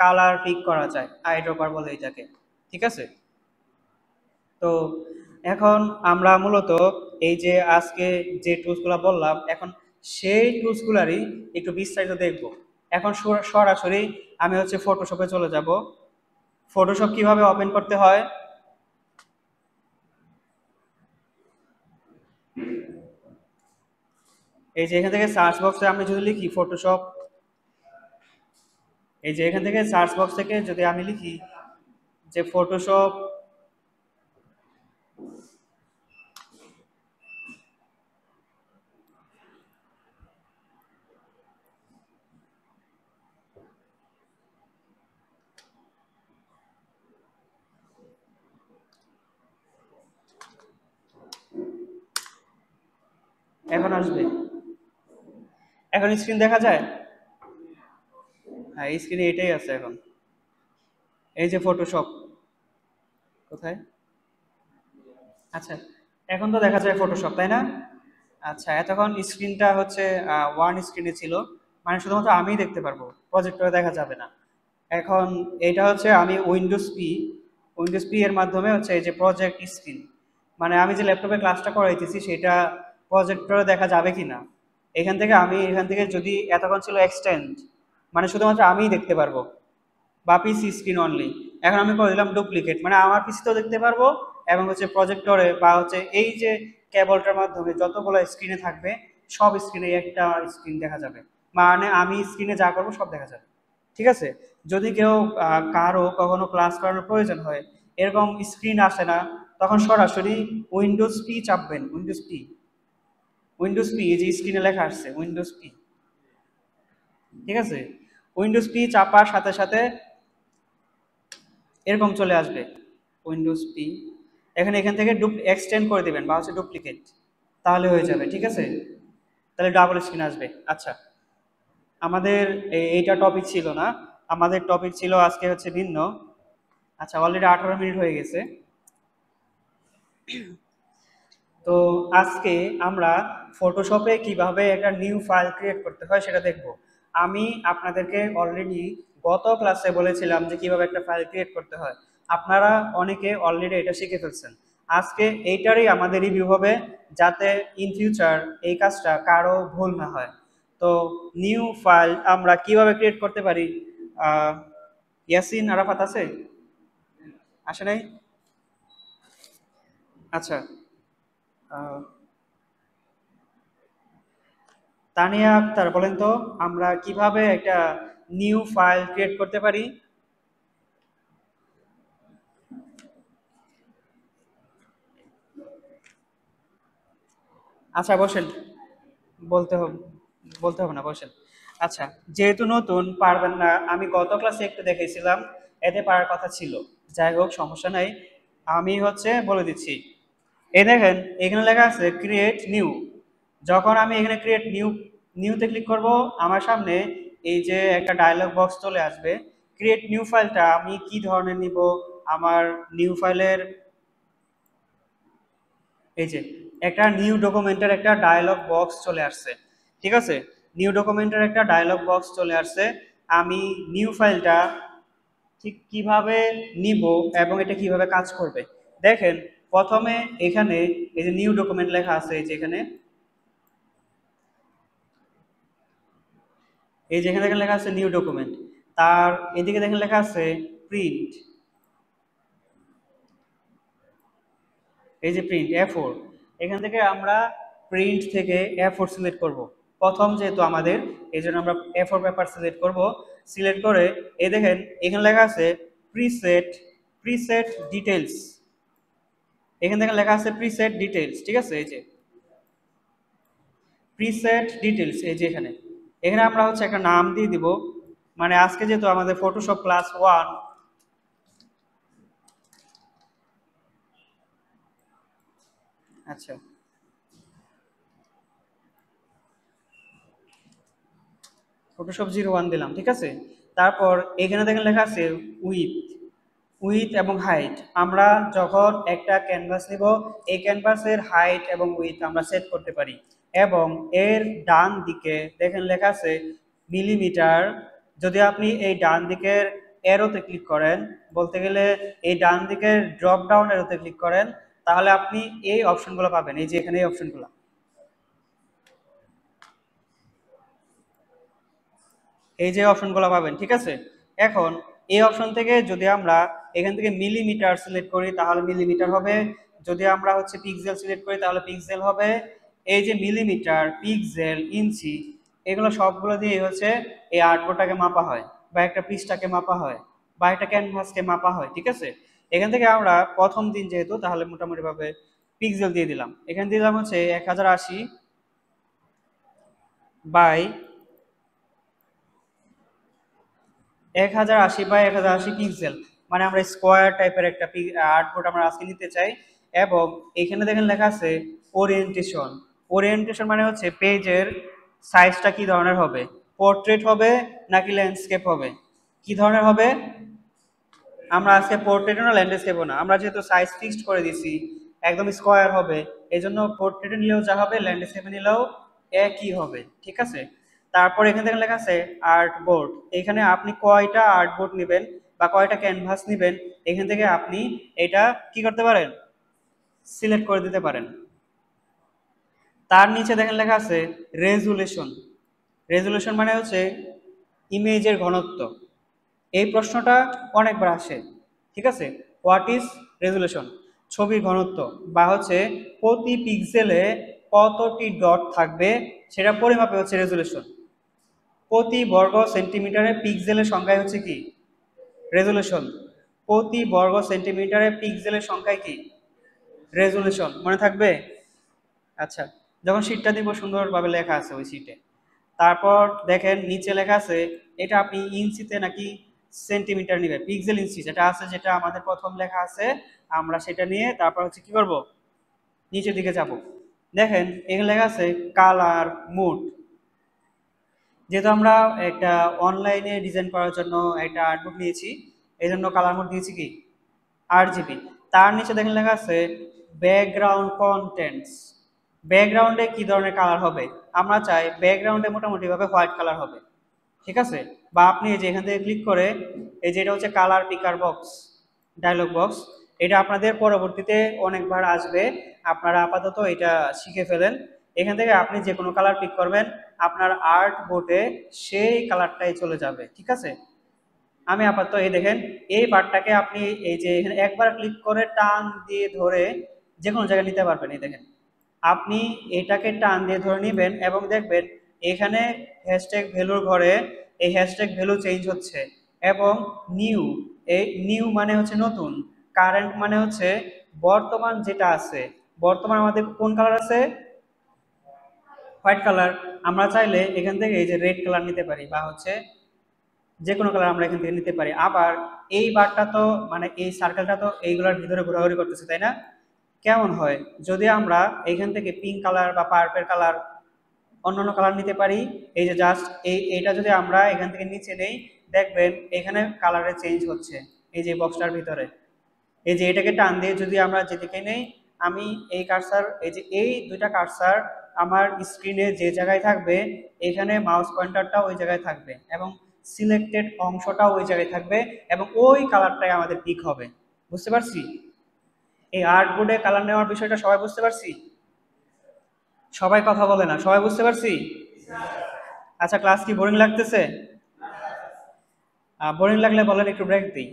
কালার পিক করা যায়, আইড্রপার বলে এটাকে, ঠিক আছে। তো এখন আমরা মূলত এই যে আজকে যে টুলসগুলো বললাম, এখন সেই টুলসগুলারই একটু বিস্তারিত দেখব। এখন সরাসরি আমি হচ্ছে ফটোশপে চলে যাব। ফটোশপ কিভাবে ওপেন করতে হয়, এই যে এখান থেকে সার্চ বক্সে আমি যদি লিখি ফটোশপ, এই যে এখান থেকে সার্চ বক্স থেকে যদি আমি লিখি যে ফটোশপ, এখন আসবে, এখন স্ক্রিন দেখা যায়। হ্যাঁ, স্ক্রিনে এটাই আছে এখন, এই যে ফটোশপ কোথায়, আচ্ছা এখন তো দেখা যায় ফটোশপ, তাই না। আচ্ছা, এতক্ষণ স্ক্রিনটা হচ্ছে ওয়ান স্ক্রিনে ছিল, মানে শুধুমাত্র আমিই দেখতে পারবো, প্রজেক্টরে দেখা যাবে না। এখন এটা হচ্ছে আমি উইন্ডোজ পি এর মাধ্যমে হচ্ছে এই যে প্রজেক্ট স্ক্রিন, মানে আমি যে ল্যাপটপে ক্লাসটা করাইতেছি সেটা প্রজেক্টরে দেখা যাবে কিনা। এখান থেকে যদি এতক্ষণ ছিল এক্সটেন্ড, মানে শুধুমাত্র আমিই দেখতে পারবো, বা পিসি স্ক্রিন অনলি। এখন আমি করে দিলাম ডুপ্লিকেট, মানে আমার পিসিতেও দেখতে পারবো এবং হচ্ছে প্রজেক্টরে বা হচ্ছে এই যে কেবলটার মাধ্যমে যতগুলো স্ক্রিনে থাকবে সব স্ক্রিনে একটা স্ক্রিন দেখা যাবে, মানে আমি স্ক্রিনে যা করবো সব দেখা যাবে, ঠিক আছে। যদি কেউ কারো কখনো ক্লাস করানোর প্রয়োজন হয়, এরকম স্ক্রিন আসে না, তখন সরাসরি উইন্ডোজ পি চাপবেন, উইন্ডোজ পি এই যে স্ক্রিনে লেখা আসছে উইন্ডোজ পি, ঠিক আছে। উইন্ডোজ পি চাপার সাথে সাথে এরকম চলে আসবে উইন্ডোজ পি, এখান থেকে এক্সটেন্ড করে দিবেন বা হচ্ছে ডুপ্লিকেট, তাহলে হয়ে যাবে, ঠিক আছে। তাহলে ডাবল স্ক্রিন আসবে। আচ্ছা, আমাদের এইটা টপিক ছিল না, আমাদের টপিক ছিল আজকে হচ্ছে ভিন্ন। আচ্ছা, অলরেডি 18 মিনিট হয়ে গেছে। তো আজকে আমরা ফটোশপে কিভাবে একটা নিউ ফাইল ক্রিয়েট করতে হয় সেটা দেখব। আমি আপনাদেরকে অলরেডি গত ক্লাসে বলেছিলাম যে কিভাবে একটা ফাইল ক্রিয়েট করতে হয়, আপনারা অনেকে অলরেডি এটা শিখে ফেলছেন। আজকে এইটারই আমাদের রিভিউ হবে, যাতে ইন ফিউচার এই কাজটা কারো ভুল না হয়। তো নিউ ফাইল আমরা কিভাবে ক্রিয়েট করতে পারি, ইয়াসিন আরাফাত আছে, আসে নাই? আচ্ছা, আহ, তানিয়া আক্তার বলেন তো আমরা কিভাবে একটা নিউ ফাইল ক্রিয়েট করতে পারি। আচ্ছা বসেন, বলতে হবে বলতে হবে না, বসেন। আচ্ছা, যেহেতু নতুন পারবেন না, আমি গত ক্লাসে একটু দেখেছিলাম, এতে পারার কথা ছিল। যাই হোক, সমস্যা নাই, আমি হচ্ছে বলে দিচ্ছি। এই দেখেন এখানে লেখা আছে ক্রিয়েট নিউ। যখন আমি এখানে ক্রিয়েট নিউতে ক্লিক করব, আমার সামনে এই যে একটা ডায়লগ বক্স চলে আসবে। ক্রিয়েট নিউ ফাইলটা আমি কি ধরনের নিব, আমার নিউ ফাইলের এই যে একটা নিউ ডকুমেন্টের একটা ডায়লগ বক্স চলে আসছে, ঠিক আছে। নিউ ডকুমেন্টের একটা ডায়লগ বক্স চলে আসছে। আমি নিউ ফাইলটা ঠিক কিভাবে নিব এবং এটা কিভাবে কাজ করবে দেখেন। প্রথমে এখানে এই যে নিউ ডকুমেন্ট লেখা আছে, এই যে এখানে এই যেখানে দেখেন লেখা আছে নিউ ডকুমেন্ট, তার এদিকে দেখেন লেখা আছে প্রিন্ট, এই যে প্রিন্ট A4, এখান থেকে আমরা প্রিন্ট থেকে A4 সিলেক্ট করব প্রথম, যেহেতু আমাদের এই জন্য আমরা A4 পেপার সিলেক্ট করব। সিলেক্ট করে এই দেখেন এখানে লেখা আছে প্রিসেট, প্রিসেট ডিটেইলস, এখানে দেখেন লেখা আছে প্রিসেট ডিটেইলস, ঠিক আছে। এই যে প্রিসেট ডিটেইলস, এই যে এখানে এখানে আমরা হচ্ছে একটা নাম দিয়ে দিব, মানে আজকে যেহেতু আমাদের ফটোশপ ক্লাস 1, আচ্ছা ফটোশপ 01 দিলাম, ঠিক আছে। তারপর এখানে দেখেন লেখা আছে উইথ, উইথ এবং হাইট। আমরা যখন একটা ক্যানভাস নিব, এই ক্যানভাসের হাইট এবং উইথ আমরা সেট করতে পারি। এবং এর ডান দিকে দেখেন লেখা আছে মিলিমিটার। যদি আপনি এই ডান দিকের এরোতে ক্লিক করেন, বলতে গেলে এই ডান দিকের ড্রপ ডাউন এরোতে ক্লিক করেন, তাহলে আপনি এই অপশনগুলো পাবেন, এই যে এখানে এই অপশনগুলো, এই যে অপশনগুলো পাবেন, ঠিক আছে। এখন এই অপশন থেকে যদি আমরা এখান থেকে মিলিমিটার সিলেক্ট করি তাহলে মিলিমিটার হবে, যদি আমরা হচ্ছে পিক্সেল সিলেক্ট করি তাহলে পিক্সেল হবে। এই যে মিলিমিটার, পিক্সেল, ইঞ্চি, এগুলো সবগুলো দিয়ে হচ্ছে এই আর্টবোর্ডটাকে মাপা হয়, বা একটা পৃষ্ঠাকে মাপা হয়, বা একটা ক্যানভাসকে মাপা হয়, ঠিক আছে। এখান থেকে আমরা প্রথম দিন যেহেতু, তাহলে মোটামুটি ভাবে পিক্সেল দিয়ে দিলাম, এখানে দিলাম হচ্ছে 1080 বাই 1080 পিক্সেল, মানে আমরা স্কোয়ার টাইপের একটা আর্টবোর্ড আমরা আজকে নিতে চাই। এবং এখানে দেখেন লেখা আছে ওরিয়েন্টেশন, ওরিয়েন্টেশন মানে হচ্ছে পেজের সাইজটা কি ধরনের হবে, পোর্ট্রেট হবে নাকি ল্যান্ডস্কেপ হবে, কি ধরনের হবে। আমরা আজকে পোর্ট্রেটও না ল্যান্ডস্কেপও না, আমরা যেহেতু সাইজ ফিক্সড করে দিছি একদম স্কোয়ার হবে, এই জন্য পোর্ট্রেটে নিলেও যা হবে ল্যান্ডস্কেপে নিলেও একই হবে, ঠিক আছে। তারপর এখানে থেকে লেখা আছে আর্ট বোর্ড, এখানে আপনি কয়টা আর্ট বোর্ড নেবেন বা কয়টা ক্যানভাস নেবেন, এখান থেকে আপনি এটা কি করতে পারেন, সিলেক্ট করে দিতে পারেন। তার নিচে দেখেন লেখা আছে রেজুলেশন, রেজুলেশন মানে হচ্ছে ইমেজের ঘনত্ব। এই প্রশ্নটা অনেকবার আসে, ঠিক আছে। হোয়াট ইজ রেজুলেশন, ছবির ঘনত্ব, বা হচ্ছে প্রতি পিক্সেলে কতটি ডট থাকবে সেটা পরিমাপে হচ্ছে রেজুলেশন। প্রতি বর্গ সেন্টিমিটারে পিক্সেলের সংখ্যায় হচ্ছে কি রেজুলেশন, প্রতি বর্গ সেন্টিমিটারে পিক্সেলের সংখ্যায় কি রেজুলেশন, মনে থাকবে। আচ্ছা, যখন শীটটা দিব সুন্দরভাবে লেখা আছে ওই শীটে। তারপর দেখেন নিচে লেখা আছে এটা আপনি ইঞ্চিতে নাকি সেন্টিমিটার নিবে, পিক্সেল ইঞ্চি যেটা আছে, যেটা আমাদের প্রথম লেখা আছে আমরা সেটা নিয়ে তারপর হচ্ছে কি করব, নিচের দিকে যাব। দেখেন এখানে লেখা আছে কালার মোড, যেহেতু আমরা একটা অনলাইনে ডিজাইন করার জন্য একটা আর্টবুক নিয়েছি, এই জন্য কালার মোড দিয়েছি কি RGB। তার নিচে দেখেন লেখা আছে ব্যাকগ্রাউন্ড কন্টেন্টস, ব্যাকগ্রাউন্ডে কি ধরনের কালার হবে, আমরা চাই ব্যাকগ্রাউন্ডে মোটামুটি ভাবে হোয়াইট কালার হবে, ঠিক আছে। বা আপনি এই যে এখান থেকে ক্লিক করে এই যে এটা হচ্ছে কালার পিকার বক্স, ডায়লগ বক্স, এটা আপনাদের পরবর্তীতে অনেকবার আসবে, আপনারা আপাতত এটা শিখে ফেলেন। এখান থেকে আপনি যে কোনো কালার পিক করবেন, আপনার আর্ট বোর্ডে সেই কালারটাই চলে যাবে, ঠিক আছে। আমি আপাতত এই দেখেন এই পার্টটাকে আপনি এই যে এখানে একবার ক্লিক করে টান দিয়ে ধরে যে কোনো জায়গায় নিতে পারবেন। এই দেখেন আপনি এটাকে টান দিয়ে ধরে নেবেন এবং দেখবেন এখানে হ্যাশট্যাগ ভ্যালুর ঘরে এই হ্যাশট্যাগ ভ্যালু চেঞ্জ হচ্ছে। এবং নিউ, এই নিউ মানে হচ্ছে নতুন, কারেন্ট মানে হচ্ছে বর্তমান যেটা আছে, বর্তমান আমাদের কোন কালার আছে, হোয়াইট কালার। আমরা চাইলে এখান থেকে এই যে রেড কালার নিতে পারি, বা হচ্ছে যে কোনো কালার আমরা এখান থেকে নিতে পারি। আবার এই বারটা তো মানে এই সার্কেলটা তো এইগুলোর ভিতরে ঘোরাঘুরি করতেছে, তাই না। কেমন হয় যদি আমরা এখান থেকে পিঙ্ক কালার বা পার্পল কালার অন্যান্য কালার নিতে পারি, এই যে জাস্ট এইটা যদি আমরা এখান থেকে নিচে নেই, দেখবেন এখানে কালারে চেঞ্জ হচ্ছে এই যে বক্সটার ভিতরে। এই যে এটাকে টান দিয়ে যদি আমরা যেদিকে নেই, আমি এই কার্সার, এই যে এই দুইটা কার্সার আমার স্ক্রিনে যে জায়গায় থাকবে, এখানে মাউস পয়েন্টারটা ওই জায়গায় থাকবে এবং সিলেক্টেড অংশটাও ওই জায়গায় থাকবে এবং ওই কালারটাই আমাদের পিক হবে। বুঝতে পারছি, এই আর্টবোর্ডে কালার নেওয়ার বিষয়টা সবাই বুঝতে পারছি, সবাই কথা বলে না, সবাই বুঝতে পারছি। আচ্ছা, ক্লাস কি বোরিং লাগতেছে? বোরিং লাগলে বলেন, একটু ব্রেক দিই।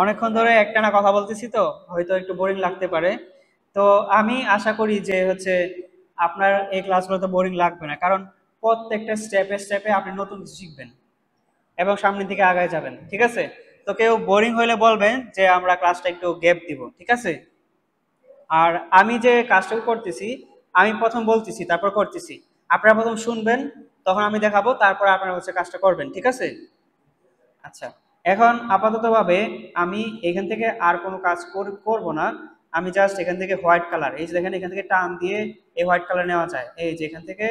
অনেকক্ষণ ধরে একটানা কথা বলতেছি তো হয়তো একটু বোরিং লাগতে পারে। তো আমি আশা করি যে হচ্ছে আপনার এই ক্লাসগুলোতে বোরিং লাগবে না, কারণ প্রত্যেকটা স্টেপে স্টেপে আপনি নতুন কিছু শিখবেন এবং সামনের দিকে আগায় যাবেন, ঠিক আছে? তো কেউ বোরিং হলে বলবেন যে আমরা ক্লাসটা একটু গ্যাপ দিব, ঠিক আছে? আর আমি যে কাজটা করতেছি, আমি প্রথম বলতেছি তারপর করতেছি, আপনারা প্রথম শুনবেন, তখন আমি দেখাবো, তারপর আপনারা হচ্ছে কাজটা করবেন, ঠিক আছে? আচ্ছা, এখন আপাততভাবে আমি এখান থেকে আর কোনো কাজ করব না। আমি জাস্ট এখান থেকে হোয়াইট কালার, এই যে দেখেন এখান থেকে টান দিয়ে এই হোয়াইট কালার নেওয়া যায়, এই যে এখান থেকে,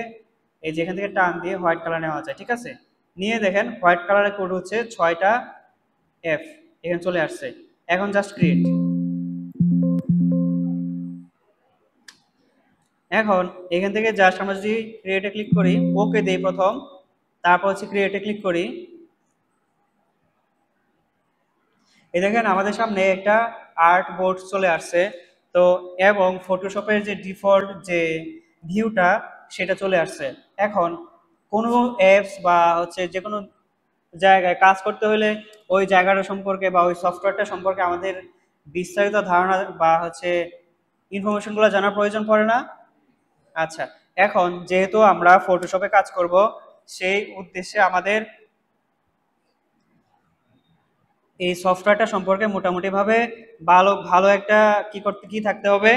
এই যে এখান থেকে টান দিয়ে হোয়াইট কালার নেওয়া যায়, ঠিক আছে? নিয়ে দেখেন হোয়াইট কালারের কোড হচ্ছে 6টা এফ, এখানে চলে আসছে। এখন জাস্ট ক্রিয়েট। এখন এখান থেকে জাস্ট আমরা যদি ক্রিয়েটে ক্লিক করি, ওকে দেই প্রথম, তারপর হচ্ছে ক্রিয়েটে ক্লিক করি, এই দেখেন আমাদের সামনে একটা আর্ট বোর্ড চলে আসছে। তো এবং ফটোশপের যে ডিফল্ট যে ভিউটা সেটা চলে আসছে। এখন কোনো অ্যাপস বা হচ্ছে যে কোনো জায়গায় কাজ করতে হলে ওই জায়গাটা সম্পর্কে বা ওই সফটওয়্যারটা সম্পর্কে আমাদের বিস্তারিত ধারণা বা হচ্ছে ইনফরমেশনগুলো জানার প্রয়োজন পড়ে না? আচ্ছা, এখন যেহেতু আমরা ফটোশপে কাজ করব, সেই উদ্দেশ্যে আমাদের এই সফটওয়্যারটা সম্পর্কে মোটামুটি ভাবে ভালো ভালো একটা কি থাকতে হবে,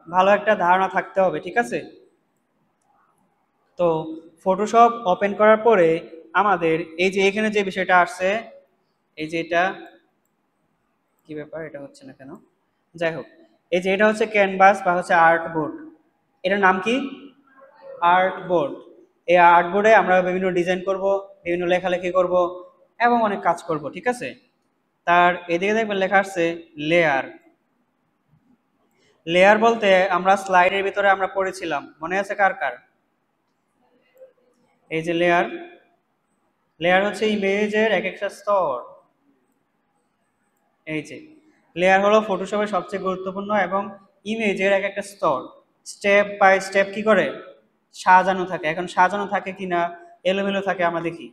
ভালো একটা ধারণা থাকতে হবে, ঠিক আছে? তো ফটোশপ ওপেন করার পরে আমাদের এই যে এখানে যে বিষয়টা আসছে, এই যে এটা কি ব্যাপার, এটা হচ্ছে না কেন, যাই হোক, এই যে এটা হচ্ছে ক্যানভাস বা হচ্ছে আর্ট বোর্ড। এটার নাম কি? Art board. এই আর্ট বোর্ডে আমরা বিভিন্ন ডিজাইন করব, বিভিন্ন লেখালেখি করব এবং অনেক কাজ করব, ঠিক আছে? তার এদিকে দেখবেন লেখা আসছে লেয়ার। লেয়ার বলতে আমরা স্লাইডের ভিতরে আমরা পড়েছিলাম, মনে আছে কার কার? এই যে লেয়ার, লেয়ার হচ্ছে ইমেজের এক একটা স্তর। এই যে লেয়ার হলো ফটোশপের সবচেয়ে গুরুত্বপূর্ণ এবং ইমেজের এক একটা স্তর, স্টেপ বাই স্টেপ কি করে সাজানো থাকে। এখন সাজানো থাকে কিনা এলোমেলো থাকে আমরা দেখি।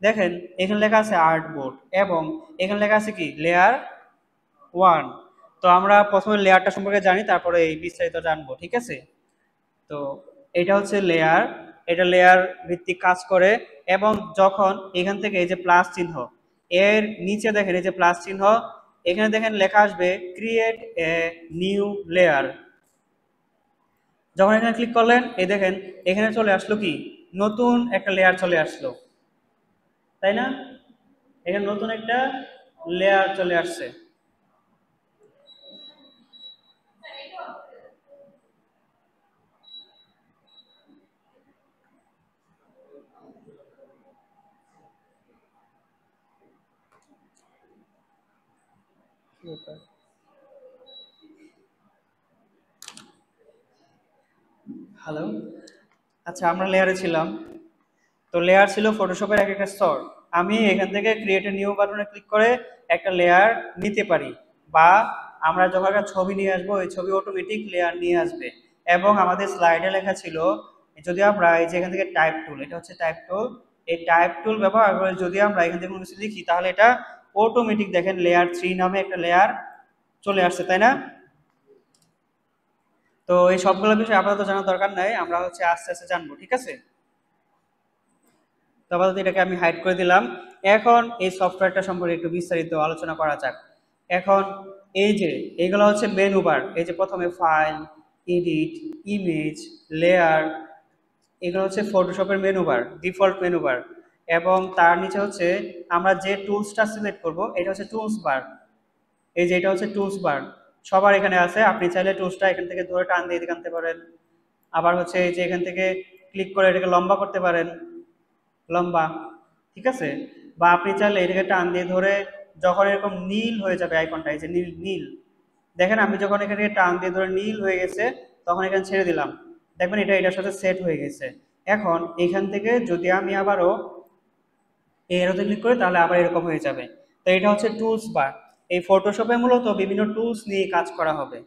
দেখেন এখানে লেখা আছে আর্ট বোর্ড এবং এখানে লেখা আছে কি লেয়ার 1। তো আমরা প্রথমে লেয়ারটা সম্পর্কে জানি, তারপরে এই বিস্তারিত জানবো, ঠিক আছে? তো এটা হচ্ছে লেয়ার, এটা লেয়ার ভিত্তিক কাজ করে। এবং যখন এখান থেকে এই যে প্লাস চিহ্ন, এর নিচে দেখেন এই যে প্লাস চিহ্ন, এখানে দেখেন লেখা আসবে ক্রিয়েট এ নিউ লেয়ার। যখন এখানে ক্লিক করলেন, এই দেখেন এখানে চলে আসলো কি নতুন একটা লেয়ার চলে আসলো, তাই না? এখানে নতুন একটা লেয়ার চলে আসছে। হ্যালো, আচ্ছা আমরা লেয়ারে ছিলাম। তো লেয়ার ছিল ফটোশপের এক একটা স্তর। আমি এখান থেকে ক্রিয়েট এ নিউ বাটনে ক্লিক করে একটা লেয়ার নিতে পারি, বা আমরা যখন একটা ছবি নিয়ে আসবো ওই ছবি অটোমেটিক লেয়ার নিয়ে আসবে। এবং আমাদের স্লাইডে লেখা ছিল যদি আমরা এই যে এখান থেকে টাইপ টুল, এটা হচ্ছে টাইপ টুল, এই টাইপ টুল ব্যবহার করে যদি আমরা এখান থেকে কোনো কিছু লিখি তাহলে এটা অটোমেটিক দেখেন লেয়ার 3 নামে একটা লেয়ার চলে আসছে, তাই না? তো এই সবগুলো বিষয় আপাতত জানার দরকার নাই, আমরা হচ্ছে আস্তে আস্তে জানবো, ঠিক আছে? তো আপাতত এটাকে আমি হাইড করে দিলাম। এখন এই সফটওয়্যারটা সম্পর্কে একটু বিস্তারিত আলোচনা করা যাক। এখন এই যে এইগুলো হচ্ছে মেনু বার, এই যে প্রথমে ফাইল, এডিট, ইমেজ, লেয়ার, এগুলো হচ্ছে ফটোশপের menu bar, default menu bar. এবং তার নিচে হচ্ছে আমরা যে টুলসটা সিলেক্ট করব এটা হচ্ছে টুলস বার। এই যে এটা হচ্ছে টুলস বার, সবার এখানে আছে, আপনি চাইলে টুলসটা এখান থেকে ধরে টান দিয়ে এদিকে আনতে পারেন। আবার হচ্ছে এই যে এখান থেকে ক্লিক করে এটাকে লম্বা করতে পারেন, লম্বা, ঠিক আছে? বা আপনি চাইলে এটাকে টান দিয়ে ধরে যখন এরকম নীল হয়ে যাবে আইকনটা, এই যে নীল নীল, দেখেন আমি যখন এখানে টান দিয়ে ধরে নীল হয়ে গেছে তখন এখানে ছেড়ে দিলাম, দেখবেন এটা এটার সাথে সেট হয়ে গেছে। এখন এখান থেকে যদি আমি আবারও এরোতে ক্লিক করি তাহলে আবার এরকম হয়ে যাবে। তো এটা হচ্ছে টুলস বার। এই ফটোশপে মূলত বিভিন্ন টুলস নিয়ে কাজ করা হবে,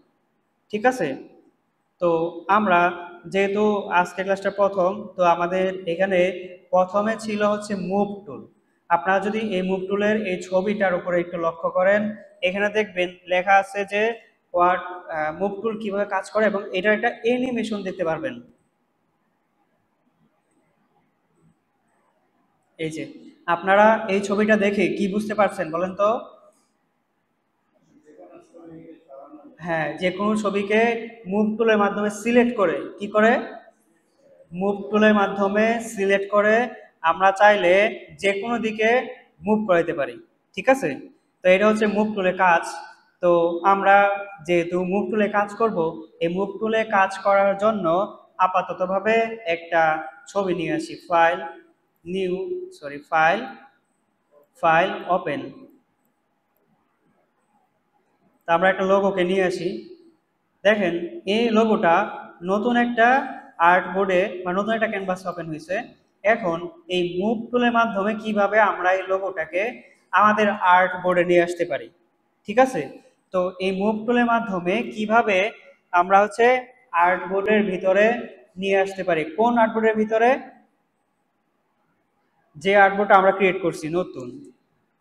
ঠিক আছে? তো আমরা যেহেতু আজকে ক্লাসটা প্রথম, তো আমাদের এখানে প্রথমে ছিল হচ্ছে মুভ টুল। আপনারা যদি এই মুভ টুলের এই ছবিটার উপরে একটু লক্ষ্য করেন, এখানে দেখবেন লেখা আছে যে হোয়াট মুভ টুল কিভাবে কাজ করে, এবং এটার একটা অ্যানিমেশন দেখতে পারবেন। এই যে আপনারা এই ছবিটা দেখে কি বুঝতে পারছেন বলেন তো? হ্যাঁ, যে কোনো ছবিকে মুভ টুলের মাধ্যমে সিলেক্ট করে, কি করে, মুভ টুলের মাধ্যমে সিলেক্ট করে আমরা চাইলে যে কোনো দিকে মুভ করাইতে পারি। ঠিক আছে, তো এটা হচ্ছে মুভ টুলে কাজ। তো আমরা যেহেতু মুভ টুলে কাজ করব, এই মুভ টুলে কাজ করার জন্য আপাততভাবে একটা ছবি নিয়ে আসি। File, new, sorry, file, file, open. তা আমরা একটা লোগোকে নিয়ে আসি। দেখেন এই লোগোটা নতুন একটা আর্ট বোর্ডে বা নতুন একটা ক্যানভাস ওপেন হয়েছে। এখন এই মুভ টুলের মাধ্যমে কিভাবে আমরা এই লোগোটাকে আমাদের আর্ট বোর্ডে নিয়ে আসতে পারি। ঠিক আছে, তো এই মুভ টুলের মাধ্যমে কিভাবে আমরা হচ্ছে আর্ট বোর্ডের ভিতরে নিয়ে আসতে পারি। কোন আর্ট বোর্ডের ভিতরে? যে আর্ট বোর্ডটা আমরা ক্রিয়েট করছি নতুন।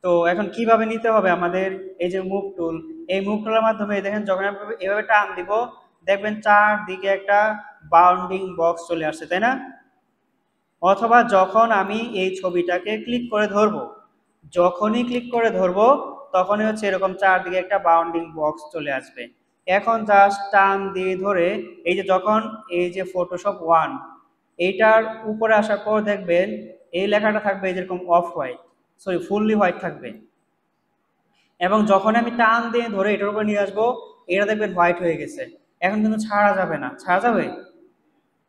তো এখন কিভাবে নিতে হবে আমাদের এই যে মুভ টুল, এই মুভ টুলের মাধ্যমে দেখেন যখন এভাবে টান দিব, দেখবেন চারদিকে একটা বাউন্ডিং বক্স চলে আসছে, তাই না? অথবা যখন আমি এই ছবিটাকে ক্লিক করে ধরবো, যখনই ক্লিক করে ধরবো তখনই হচ্ছে এরকম চারদিকে একটা বাউন্ডিং বক্স চলে আসবে। এখন জাস্ট টান দিয়ে ধরে এই যে যখন এই যে ফটোশপ 1 এইটার উপরে আসার পর দেখবেন এই লেখাটা থাকবে যেরকম off white, sorry fully white থাকবে। এবং যখন আমি টান দিয়ে ধরে এটার উপরে নিয়ে আসবো, এটা দেখবেন হোয়াইট হয়ে গেছে। এখন কিন্তু ছাড়া যাবে না, ছাড়া যাবে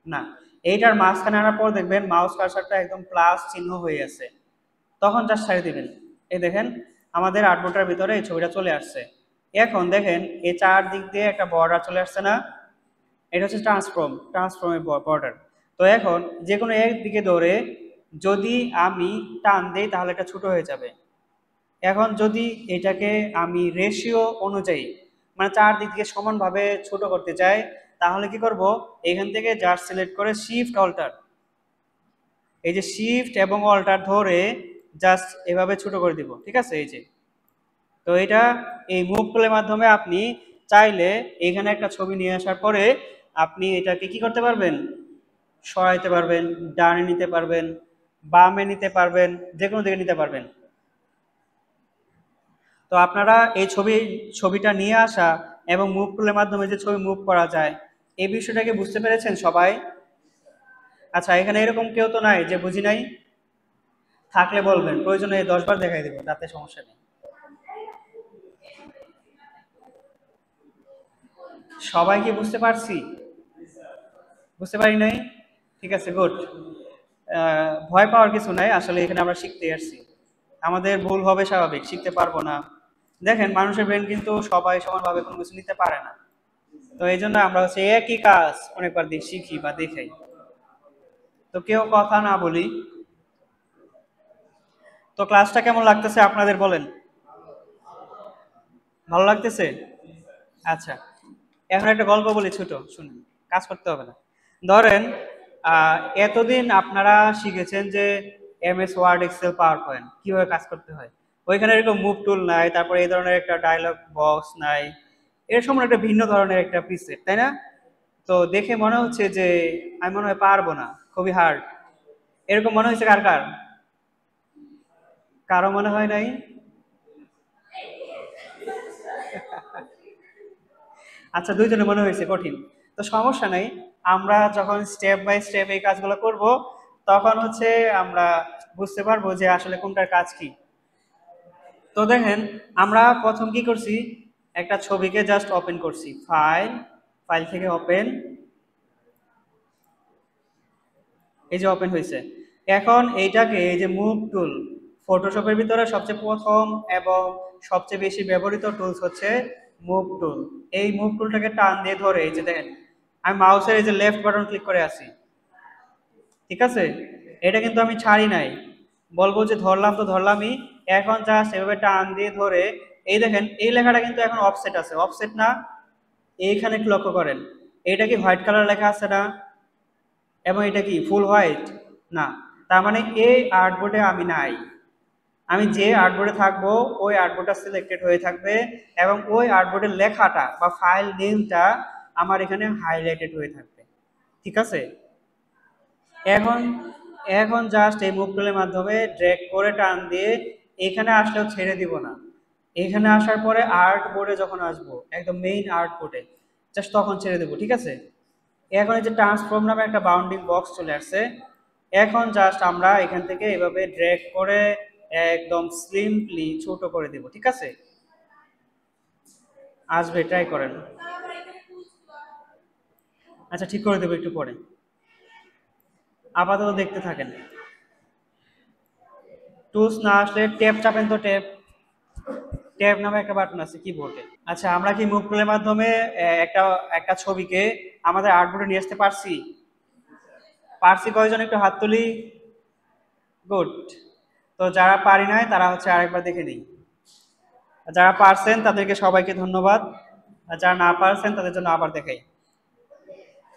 না। এইটার মাঝখানে আনার পর দেখবেন মাউস কার্সারটা একদম প্লাস চিহ্ন হয়ে আছে, তখন জাস্ট ছাড়িয়ে দিবেন। এই দেখেন আমাদের আর্টবোর্ডটার ভিতরে এই ছবিটা চলে আসছে। এখন দেখেন এই চারদিক দিয়ে একটা বর্ডার চলে আসছে না, এটা হচ্ছে ট্রান্সফর্মের বর্ডার। তো এখন যে কোনো একদিকে ধরে যদি আমি টান দেই তাহলে এটা ছোট হয়ে যাবে। এখন যদি এটাকে আমি রেশিও অনুযায়ী মানে চারদিক থেকে সমানভাবে ছোট করতে চাই, তাহলে কি করব, এখান থেকে জাস্ট সিলেক্ট করে শিফট অল্টার, এই যে শিফট এবং অল্টার ধরে জাস্ট এভাবে ছোট করে দিব। ঠিক আছে, এই যে, তো এটা এই মুভ টুলের মাধ্যমে আপনি চাইলে এখানে একটা ছবি নিয়ে আসার পরে আপনি এটাকে কি করতে পারবেন, সরাইতে পারবেন, ডানে নিতে পারবেন, বামে নিতে পারবেন, যে কোনো দিকে নিতে পারবেন। তো আপনারা এই ছবিটা নিয়ে আসা এবং মুভ টুলের মাধ্যমে যে ছবি মুভ করা যায়, এই বিষয়টাকে বুঝতে পেরেছেন সবাই? আচ্ছা, এখানে এরকম কেউ তো নাই যে বুঝি নাই? থাকলে বলবেন, প্রয়োজনে 10 বার দেখাই দেবো, তাতে সমস্যা নেই। সবাই কি বুঝতে পারছি? বুঝতে পারি নাই? ঠিক আছে, গুড। ভয় পাওয়ার কিছু নাই, আসলে এখানে আমরা শিখতে আসছি। আমাদের ভুল হবে স্বাভাবিক, শিখতে পারবো না। দেখেন মানুষের ব্রেন কিন্তু সবাই সমানভাবে কোনো কিছু নিতে পারে না। তো এই জন্য আমরা হচ্ছে একই কাজ অনেকবার শিখি বা দেখাই। তো কেউ কথা না বলি। তো ক্লাসটা কেমন লাগতেছে আপনাদের বলেন? ভালো লাগতেছে? আচ্ছা, এখন একটা গল্প বলি ছোট, শুনুন, কাজ করতে হবে না। ধরেন এতদিন আপনারা শিখেছেন যে MS Word, Excel, PowerPoint কিভাবে কাজ করতে হয়। ওইখানে এরকম মুভ টুল নাই, তারপরে এই ধরনের একটা ডায়লগ বক্স নাই, এর সময় একটা ভিন্ন ধরনের একটা প্রিসেট, তাই না? তো দেখে মনে হচ্ছে যে আমি মনে হয় পারবো না, খুবই হার্ড, এরকম মনে হয়েছে কার কার? কারো মনে হয় নাই? আচ্ছা, দুইজনে মনে হয়েছে কঠিন। তো সমস্যা নাই, আমরা যখন স্টেপ বাই স্টেপ এই কাজগুলো করব, তখন হচ্ছে আমরা বুঝতে পারবো যে আসলে কোনটার কাজ কি। তো দেখেন আমরা প্রথম কি করছি, একটা ছবিকে জাস্ট ওপেন করছি, ফাইল, ফাইল থেকে ওপেন, এই যে ওপেন হয়েছে। এখন এইটাকে এই যে মুভ টুল, ফটোশপের ভিতরে সবচেয়ে প্রথম এবং সবচেয়ে বেশি ব্যবহৃত টুলস হচ্ছে মুভ টুল। এই মুভ টুলটাকে টান দিয়ে ধরে এই যে দেখেন আমি মাউসের এই যে লেফট বাটন ক্লিক করে আছি, ঠিক আছে, এটা কিন্তু আমি ছাড়ি নাই, বলবো যে ধরলাম তো ধরলামই। এখন জাস্ট এভাবে টান দিয়ে ধরে এই দেখেন এই লেখাটা কিন্তু এখন অফসেট আছে, অফসেট না? এইখানে একটু লক্ষ্য করেন, এটা কি হোয়াইট কালার লেখা আছে না? এবং এটা কি ফুল হোয়াইট না, তার মানে এই আর্টবোর্ডে আমি নাই। আমি যে আর্টবোর্ডে থাকবো ওই আর্টবোর্ডটা সিলেক্টেড হয়ে থাকবে এবং ওই আর্টবোর্ডের লেখাটা বা ফাইল নেমটা আমার এখানে হাইলাইটেড হয়ে থাকবে। ঠিক আছে, এখন এখন জাস্ট এই মুভ টুলের মাধ্যমে ড্র্যাগ করে টান দিয়ে এখানে আসলেও ছেড়ে দিব না। এখানে আসার পরে আর্ট বোর্ডে যখন আসবো একদম মেইন আর্ট বোর্ডে জাস্ট তখন ছেড়ে দেবো। ঠিক আছে, এখন এই যে ট্রান্সফর্ম নামে একটা বাউন্ডিং বক্স চলে আসছে, এখন জাস্ট আমরা এখান থেকে এভাবে ড্র্যাগ করে একদম সিম্পলি ছোট করে দেব। ঠিক আছে, আসবে, ট্রাই করেন। আচ্ছা ঠিক করে দেবো একটু পরে, আপাতত দেখতে থাকেন। টুলস না আসলে ট্যাব চাপেন তো, ট্যাব ট্যাব নামে একটা বাটন আছে কিবোর্ডে। আচ্ছা আমরা কি মুভ টুলের মাধ্যমে একটা একটা ছবিকে আমাদের আর্টবোর্ডে নিয়ে আসতে পারছি? পারছি কয়জন একটু হাত তুলি। গুড। তো যারা পারি নাই তারা হচ্ছে আরেকবার দেখে নিই। যারা পারছেন তাদেরকে সবাইকে ধন্যবাদ, আর যারা না পারছেন তাদের জন্য আবার দেখাই।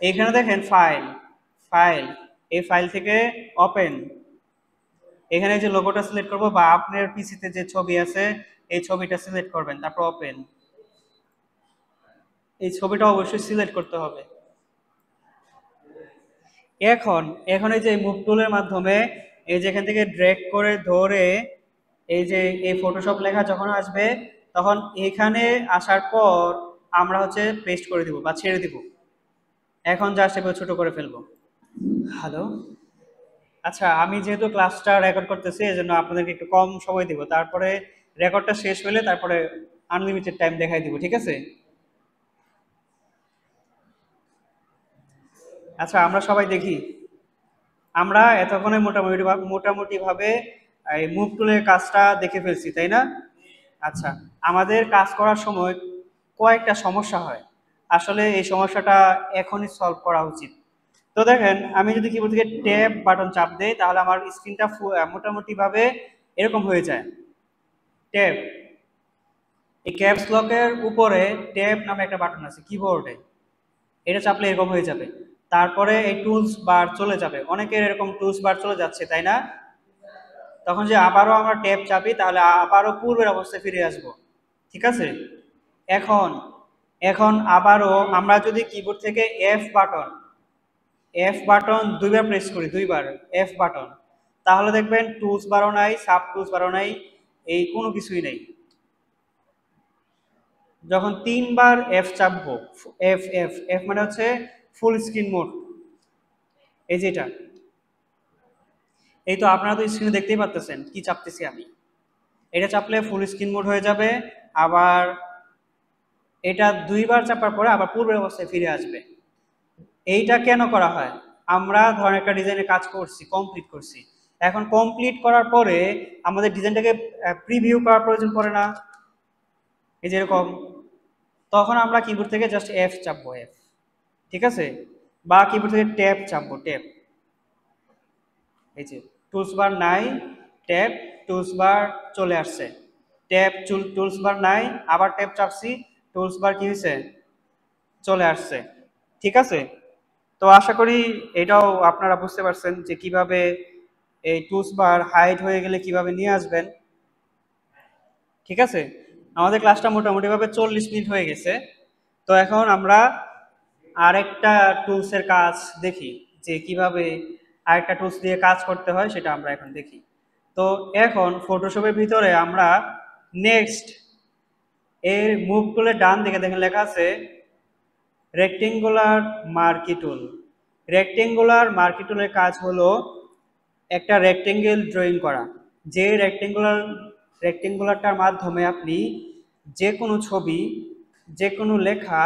এইখানে দেখেন ফাইল, ফাইল, এই ফাইল থেকে ওপেন, এখানে যে লোগোটা সিলেক্ট করব বা আপনার পিসিতে যে ছবি আছে এই ছবিটা সিলেক্ট করবেন, তারপর ওপেন। এই ছবিটা অবশ্যই সিলেক্ট করতে হবে। এখন এখন এই যে মুভ টুলের মাধ্যমে এই যে এখান থেকে ড্র্যাগ করে ধরে এই যে এই ফটোশপ লেখা যখন আসবে তখন এখানে আসার পর আমরা হচ্ছে পেস্ট করে দিব বা ছেড়ে দিব। এখন জাস্ট এবার ছোট করে ফেলবো। হ্যালো, আচ্ছা আমি যেহেতু ক্লাসটা রেকর্ড করতেছি এজন্য আপনাদেরকে একটু কম সময় দিব, তারপরে রেকর্ডটা শেষ হলে তারপরে আনলিমিটেড টাইম দেখাই দিব। ঠিক আছে, আচ্ছা আমরা সবাই দেখি। আমরা এতক্ষণে মোটামুটি ভাবে এই মুভ টুলের কাজটা দেখে ফেলছি, তাই না? আচ্ছা, আমাদের কাজ করার সময় কয়েকটা সমস্যা হয়, আসলে এই সমস্যাটা এখনই সলভ করা উচিত। তো দেখেন আমি যদি কিবোর্ড থেকে ট্যাব বাটন চাপ দেই তাহলে আমার স্ক্রিনটা মোটামুটি ভাবে এরকম হয়ে যায়। ট্যাব, এই ক্যাপস লকের উপরে ট্যাব নামে একটা বাটন আছে কিবোর্ডে, এটা চাপলে এরকম হয়ে যাবে। তারপরে এই টুলস বার চলে যাবে, অনেকের এরকম টুলস বার চলে যাচ্ছে, তাই না? তখন যে আবারও আমরা ট্যাব চাপি তাহলে আবারও পূর্বের অবস্থায় ফিরে আসব। ঠিক আছে, এখন এখন আবারও আমরা যদি কিবোর্ড থেকে এফ বাটন দুইবার প্রেস করি, দুইবার এফ বাটন, তাহলে দেখবেন টুলস বারও নাই, সাব টুলস বারও নাই, এই কোনো কিছুই নেই। যখন তিনবার এফ চাপবো, এফ এফ এফ মানে হচ্ছে ফুল স্ক্রিন মোড, এই যেটা, এই তো আপনারা তো স্ক্রিনে দেখতেই পাচ্ছেন কি চাপতেছি আমি। এটা চাপলে ফুল স্ক্রিন মোড হয়ে যাবে, আবার এটা দুইবার চাপার পরে আবার পূর্বের অবস্থায় ফিরে আসবে। এইটা কেন করা হয়? আমরা ধরেন একটা ডিজাইনের কাজ করছি, কমপ্লিট করছি, এখন কমপ্লিট করার পরে আমাদের ডিজাইনটাকে প্রিভিউ করার প্রয়োজন পড়ে না? এই যেরকম, তখন আমরা কিবোর্ড থেকে জাস্ট এফ চাপবো, এফ। ঠিক আছে, বা কিবোর্ড থেকে ট্যাব চাপবো, ট্যাব। এই যে টুলস বার নাই, ট্যাব, টুলস বার চলে আসছে, ট্যাব টুলস বার নাই, আবার ট্যাব চাপছি, টুলস বার কি হয়েছে, চলে আসছে। ঠিক আছে, তো আশা করি এটাও আপনারা বুঝতে পারছেন যে কিভাবে এই টুলস বার হাইড হয়ে গেলে কিভাবে নিয়ে আসবেন। ঠিক আছে, আমাদের ক্লাসটা মোটামুটি ভাবে 40 মিনিট হয়ে গেছে। তো এখন আমরা আরেকটা টুলসের কাজ দেখি, যে কিভাবে আরেকটা টুলস দিয়ে কাজ করতে হয় সেটা আমরা এখন দেখি। তো এখন ফটোশপের ভিতরে আমরা নেক্সট এর মুভ টুলের ডান দিকে দেখেন লেখা আছে রেক্টেঙ্গুলার মার্কি টুল। রেক্টেঙ্গুলার মার্কি টুলের কাজ হলো একটা রেক্টেঙ্গেল ড্রয়িং করা, যে রেক্টেঙ্গুলারটার মাধ্যমে আপনি যে কোনো ছবি, যে কোনো লেখা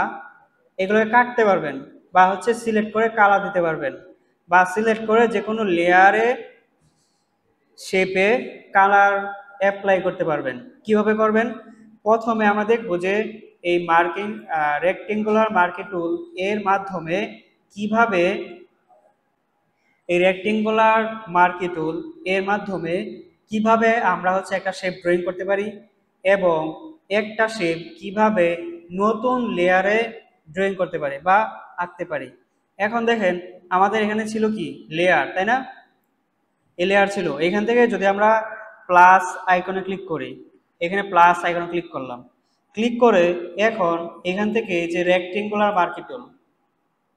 এগুলোকে কাটতে পারবেন, বা হচ্ছে সিলেক্ট করে কালার দিতে পারবেন, বা সিলেক্ট করে যে কোনো লেয়ারে শেপে কালার অ্যাপ্লাই করতে পারবেন। কিভাবে করবেন? প্রথমে আমরা দেখব যে এই রেক্টেঙ্গুলার মার্কি টুল এর মাধ্যমে কিভাবে এই রেক্টেঙ্গুলার মার্কি টুল এর মাধ্যমে কিভাবে আমরা হচ্ছে একটা শেপ ড্রয়িং করতে পারি এবং একটা শেপ কিভাবে নতুন লেয়ারে ড্রয়িং করতে পারি বা আঁকতে পারি। এখন দেখেন আমাদের এখানে ছিল কি লেয়ার, তাই না? এই লেয়ার ছিল, এখান থেকে যদি আমরা প্লাস আইকনে ক্লিক করি, এখানে প্লাস আইকনে ক্লিক করলাম, ক্লিক করে এখন এখান থেকে যে রেক্টেঙ্গুলার মার্কি টুল,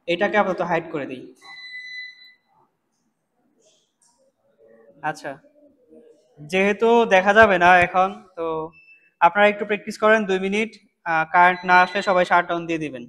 এটাকে আপাতত হাইড করে দিই। আচ্ছা, যেহেতু দেখা যাবে না এখন, তো আপনারা একটু প্র্যাকটিস করেন 2 মিনিট, কারেন্ট না আসলে সবাই শাটডাউন দিয়ে দিবেন।